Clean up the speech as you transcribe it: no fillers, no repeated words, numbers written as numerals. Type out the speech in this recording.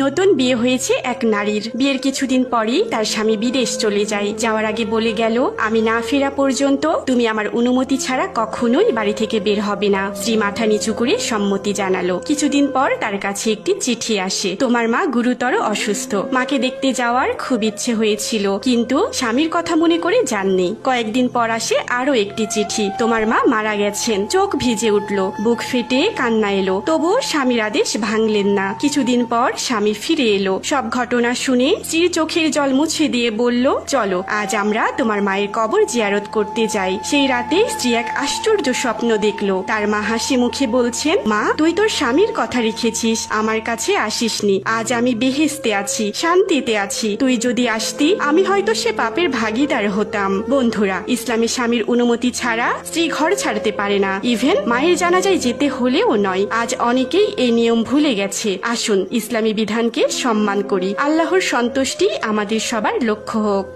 নতুন বিয়ে হয়েছে এক নারীর। বিয়ের কিছুদিন পরেই তার স্বামী বিদেশ চলে যায়। যাওয়ার আগে বলে গেল, আমি না ফেরা পর্যন্ত তুমি আমার অনুমতি ছাড়া কখনোই বাড়ি থেকে বের হবে না। স্ত্রী মাথা নিচু করে সম্মতি জানালো। কিছুদিন পর তার কাছে একটি চিঠি আসে, তোমার মা গুরুতর অসুস্থ, মাকে দেখতে যাওয়ার খুব ইচ্ছে হয়েছিল, কিন্তু স্বামীর কথা মনে করে যাননি। কয়েকদিন পর আসে আরো একটি চিঠি, তোমার মা মারা গেছেন। চোখ ভিজে উঠল, বুক ফেটে কান্না এলো, তবুও স্বামীর আদেশ ভাঙলেন না। কিছুদিন পর স্বামী ফিরে এলো। সব ঘটনা শুনে স্ত্রীর চোখের জল মুছে দিয়ে বলল, চলো আজ আমরা তোমার মায়ের কবর জিয়ারত করতে যাই। সেই রাতে স্ত্রী এক আশ্চর্য স্বপ্ন দেখলো। তার মা হাসি মুখে বলছেন, মা তুই তোর স্বামীর কথা রেখেছিস, আমার কাছে আসিসনি। আজ আমি বেহেশতে আছি, শান্তিতে আছি। তুই যদি আসতি আমি হয়তো সে পাপের ভাগীদার হতাম। বন্ধুরা, ইসলামে স্বামীর অনুমতি ছাড়া স্ত্রী ঘর ছাড়তে পারে না, ইভেন মায়ের জানাজায় যেতে হলেও নয়। আজ অনেকেই এই নিয়ম ভুলে গেছে। আসুন ইসলামী বিধানকে সম্মান করি। আল্লাহর সন্তুষ্টি আমাদের সবার লক্ষ্য হোক।